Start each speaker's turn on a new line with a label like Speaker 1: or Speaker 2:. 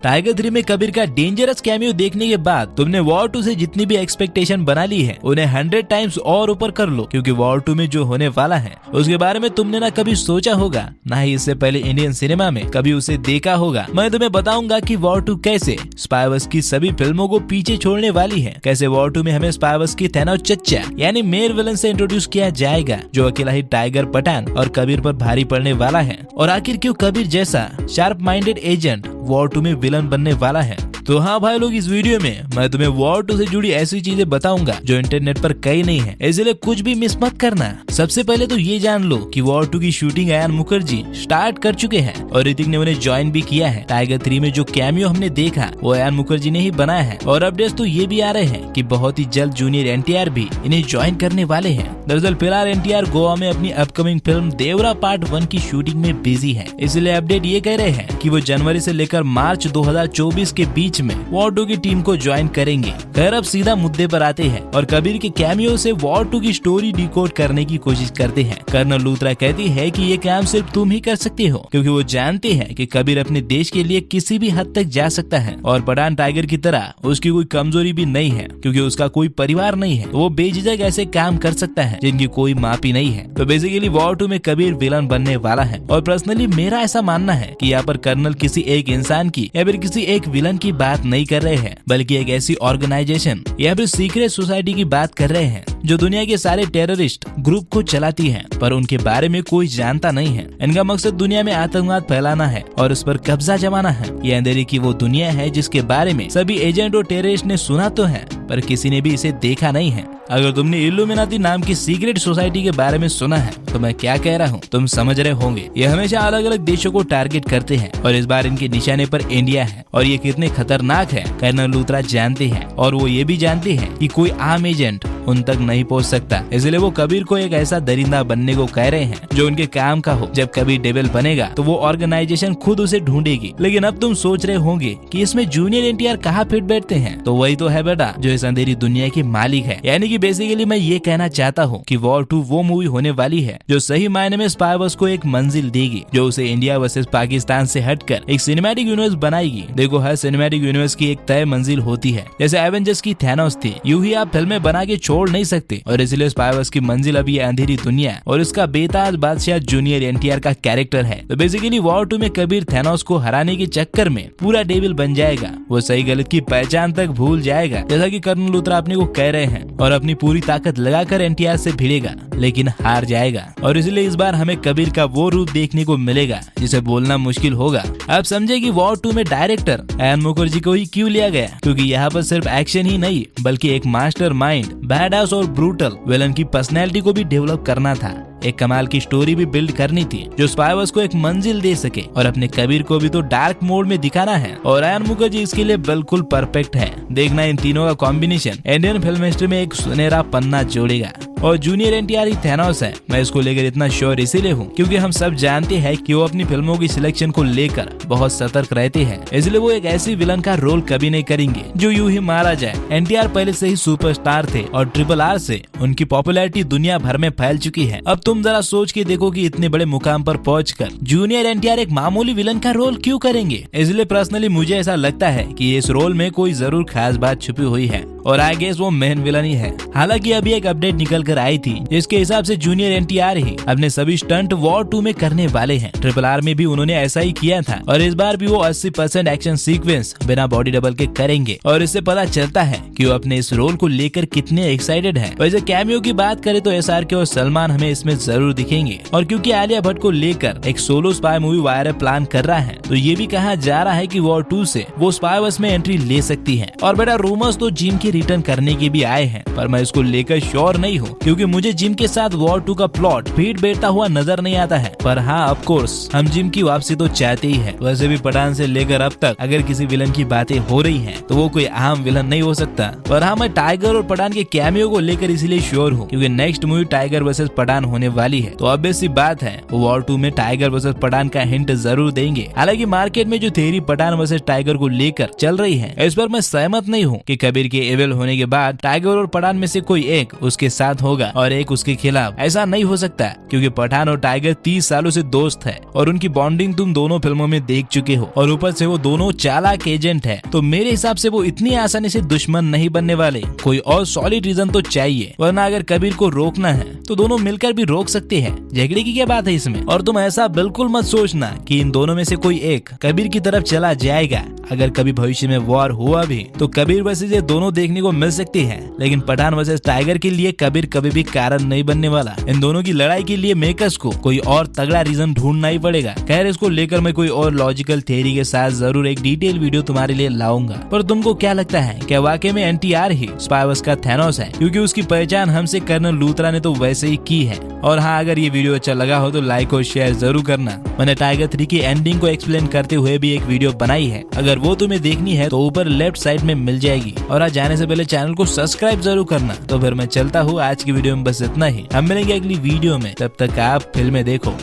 Speaker 1: Tiger 3 में कबीर का dangerous cameo देखने के बाद तुमने वॉर 2 से जितनी भी एक्सपेक्टेशन बना ली है उन्हें 100 टाइम्स और ऊपर कर लो, क्योंकि वॉर 2 में जो होने वाला है उसके बारे में तुमने ना कभी सोचा होगा, ना ही इससे पहले इंडियन सिनेमा में कभी उसे देखा होगा। मैं तुम्हें बताऊंगा कि वॉर 2 कैसे स्पाई की सभी फिल्मों को पीछे छोड़ने वाली है, कैसे वॉर 2 में हमें स्पाई की थैनोस चच्चा यानी मेन विलन से इंट्रोड्यूस किया जाएगा जो अकेला ही टाइगर, पठान और कबीर पर भारी पड़ने वाला है, और आखिर क्यों कबीर जैसा शार्प माइंडेड एजेंट वॉर 2 में विलन बनने वाला है। तो हाँ भाई लोग, इस वीडियो में मैं तुम्हें वॉर 2 से जुड़ी ऐसी चीजें बताऊंगा जो इंटरनेट पर कहीं नहीं है, इसलिए कुछ भी मिस मत करना। सबसे पहले तो ये जान लो कि वॉर 2 की शूटिंग अयान मुखर्जी स्टार्ट कर चुके हैं और ऋतिक ने उन्हें ज्वाइन भी किया है। टाइगर 3 में जो कैमियो हमने देखा वो अयान मुखर्जी ने ही बनाया है, और अपडेट्स तो ये भी आ रहे हैं कि बहुत ही जल्द जूनियर एनटीआर भी इन्हें ज्वाइन करने वाले हैं। दरअसल फिलहाल एनटीआर गोवा में अपनी अपकमिंग फिल्म देवरा पार्ट 1 की शूटिंग में बिजी है, इसलिए अपडेट ये कह रहे हैं कि वो जनवरी से लेकर मार्च 2024 के बीच में वॉर 2 की टीम को ज्वाइन करेंगे। खैर अब सीधा मुद्दे पर आते हैं और कबीर के कैमियो से वॉर 2 की स्टोरी डिकोड करने की कोशिश करते हैं। कर्नल लूथरा कहती है कि ये काम सिर्फ तुम ही कर सकते हो, क्योंकि वो जानते हैं कि कबीर अपने देश के लिए किसी भी हद तक जा सकता है, और पठान टाइगर की तरह उसकी कोई कमजोरी भी नहीं है, क्योंकि उसका कोई परिवार नहीं है, वो बेझिझक ऐसे काम कर सकता है जिनकी कोई मापी नहीं है। तो बेसिकली वॉर 2 में कबीर विलन बनने वाला है, और पर्सनली मेरा ऐसा मानना है कि यहाँ पर कर्नल किसी एक इंसान की या फिर किसी एक विलन की बात नहीं कर रहे हैं, बल्कि एक ऐसी ऑर्गेनाइजेशन या फिर सीक्रेट सोसाइटी की बात कर रहे हैं जो दुनिया के सारे टेररिस्ट ग्रुप को चलाती है, पर उनके बारे में कोई जानता नहीं है। इनका मकसद दुनिया में आतंकवाद फैलाना है और उस पर कब्जा जमाना है। ये अंधेरे की वो दुनिया है जिसके बारे में सभी एजेंट और टेररिस्ट ने सुना तो है, पर किसी ने भी इसे देखा नहीं है। अगर तुमने इल्यूमिनाटी नाम की सीक्रेट सोसाइटी के बारे में सुना है तो मैं क्या कह रहा हूँ तुम समझ रहे होंगे। ये हमेशा अलग अलग देशों को टारगेट करते हैं, और इस बार इनके निशाने पर इंडिया है, और ये कितने खतरनाक है कर्नल लूथरा जानते हैं, और वो ये भी जानते हैं कि कोई आम एजेंट उन तक नहीं पहुंच सकता, इसलिए वो कबीर को एक ऐसा दरिंदा बनने को कह रहे हैं जो उनके काम का हो। जब कबीर डेविल बनेगा तो वो ऑर्गेनाइजेशन खुद उसे ढूंढेगी। लेकिन अब तुम सोच रहे होंगे कि इसमें जूनियर एनटीआर कहाँ फिट बैठते हैं, तो वही तो है बेटा जो इस अंधेरी दुनिया के मालिक है। यानी कि बेसिकली मैं ये कहना चाहता हूँ कि वॉर 2 वो मूवी होने वाली है जो सही मायने में स्पाई वर्स को एक मंजिल देगी, जो उसे इंडिया वर्सेस पाकिस्तान से हटकर एक सिनेमैटिक यूनिवर्स बनाएगी। देखो, हर सिनेमैटिक यूनिवर्स की एक तय मंजिल होती है, जैसे एवेंजर्स की थैनोस थी, यूं ही आप फिल्में बना के छोड़ नहीं सकते, और इसलिए स्पाई वर्स की मंजिल अब ये अंधेरी दुनिया और इसका बेताज बादशाह जूनियर एनटीआर का कैरेक्टर है। तो बेसिकली वॉर 2 में कबीर थैनोस को हराने के चक्कर में पूरा डेविल बन जाएगा, वो सही गलत की पहचान तक भूल जाएगा, जैसा कि कर्नल लूथरा अपने को कह रहे हैं, और अपनी पूरी ताकत लगाकर एनटीआर से भिड़ेगा, लेकिन हार जाएगा। और इसलिए इस बार हमें कबीर का वो रूप देखने को मिलेगा जिसे बोलना मुश्किल होगा। अब समझे कि वॉर 2 में डायरेक्टर अयान मुखर्जी को ही क्यों लिया गया, क्योंकि यहाँ पर सिर्फ एक्शन ही नहीं बल्कि एक मास्टर माइंड, बैडआस और ब्रूटल विलन की पर्सनैलिटी को भी डेवलप करना था। एक कमाल की स्टोरी भी बिल्ड करनी थी जो स्पाई वर्स को एक मंजिल दे सके, और अपने कबीर को भी तो डार्क मोड में दिखाना है, और अयान मुखर्जी इसके लिए बिल्कुल परफेक्ट है। देखना इन तीनों का कॉम्बिनेशन इंडियन फिल्म हिस्ट्री में एक सुनहरा पन्ना जोड़ेगा। और जूनियर एनटीआर ही थैनोस है, मैं इसको लेकर इतना श्योर इसीलिए हूँ क्योंकि हम सब जानते हैं कि वो अपनी फिल्मों की सिलेक्शन को लेकर बहुत सतर्क रहते हैं, इसलिए वो एक ऐसी विलन का रोल कभी नहीं करेंगे जो यूं ही मारा जाए। एनटीआर पहले से ही सुपरस्टार थे और RRR से उनकी पॉपुलैरिटी दुनिया भर में फैल चुकी है। अब तुम जरा सोच के देखो कि इतने बड़े मुकाम पर पहुंचकर जूनियर एनटीआर एक मामूली विलन का रोल क्यों करेंगे। इसलिए पर्सनली मुझे ऐसा लगता है कि इस रोल में कोई जरूर खास बात छुपी हुई है, और आई गेस वो मेन विलन ही है। हालांकि अभी एक अपडेट निकल कर आई थी जिसके हिसाब से जूनियर एनटीआर ही अपने सभी स्टंट वॉर 2 में करने वाले हैं। RRR में भी उन्होंने ऐसा ही किया था, और इस बार भी वो 80% एक्शन सीक्वेंस बिना बॉडी डबल के करेंगे, और इससे पता चलता है कि वो अपने इस रोल को लेकर कितने एक्साइटेड हैं। वैसे कैमियो की बात करें तो SRK और सलमान हमें इसमें जरूर दिखेंगे, और क्योंकि आलिया भट्ट को लेकर एक solo spy movie wire plan कर रहा है, तो ये भी कहा जा रहा है कि वॉर 2 से वो स्पाई वर्स में एंट्री ले सकती है। और बेटा रूमर्स तो जिम के रिटर्न करने के भी आए हैं, पर मैं इसको लेकर श्योर नहीं हूँ, क्योंकि मुझे जिम के साथ वॉर 2 का प्लॉट फिट बैठता हुआ नजर नहीं आता है। पर हाँ, ऑफ कोर्स हम जिम की वापसी तो चाहते ही है। वैसे भी पठान से लेकर अब तक अगर किसी विलन की बातें हो रही हैं, तो वो कोई आम विलन नहीं हो सकता। पर हाँ, मैं टाइगर और पठान के कैमियो को लेकर इसलिए श्योर हूँ क्योंकि next movie Tiger versus Pathaan होने वाली है, तो ऑब्वियस सी बात है वॉर 2 में टाइगर वर्सेस पठान का हिंट जरूर देंगे। हालांकि मार्केट में जो थ्योरी पठान वर्सेस टाइगर को लेकर चल रही है, इस पर मैं सहमत नहीं हूँ कि कबीर के सिविल होने के बाद टाइगर और पठान में से कोई एक उसके साथ होगा और एक उसके खिलाफ। ऐसा नहीं हो सकता क्योंकि पठान और टाइगर 30 सालों से दोस्त है और उनकी बॉन्डिंग तुम दोनों फिल्मों में देख चुके हो और ऊपर से वो दोनों चालाक एजेंट है। तो मेरे हिसाब से वो इतनी आसानी से दुश्मन नहीं बनने वाले। कोई और सॉलिड रीजन तो चाहिए, वरना अगर कबीर को रोकना है तो दोनों मिलकर भी रोक सकते हैं। झगड़े की क्या बात है इसमें। और तुम ऐसा बिल्कुल मत सोचना कि इन दोनों में से कोई एक कबीर की तरफ चला जाएगा। अगर कभी भविष्य में वॉर हुआ भी तो कबीर वर्सेस ये दोनों देखने को मिल सकती है, लेकिन पठान वर्सेस टाइगर के लिए कबीर कभी भी कारण नहीं बनने वाला। इन दोनों की लड़ाई के लिए मेकर्स को कोई और तगड़ा रीजन ढूंढना ही पड़ेगा। खैर, इसको लेकर मैं कोई और लॉजिकल थ्योरी के साथ जरूर एक डिटेल वीडियो तुम्हारे लिए लाऊंगा। पर तुमको क्या लगता है, क्या वाकई में एनटीआर ही स्पाई वर्स का थैनोस है? क्योंकि उसकी पहचान हमसे कर्नल लूथरा ने तो वैसे ही की है। और हाँ, अगर ये वीडियो अच्छा लगा हो तो लाइक और शेयर जरूर करना। मैंने टाइगर 3 की एंडिंग को एक्सप्लेन करते हुए भी एक वीडियो बनाई है, अगर वो तुम्हें देखनी है तो ऊपर लेफ्ट साइड में मिल जाएगी। और आज जाने से पहले चैनल को सब्सक्राइब जरूर करना। तो फिर मैं चलता हूँ, आज की वीडियो में बस इतना ही। हम मिलेंगे अगली वीडियो में, तब तक आप फिल्में देखो।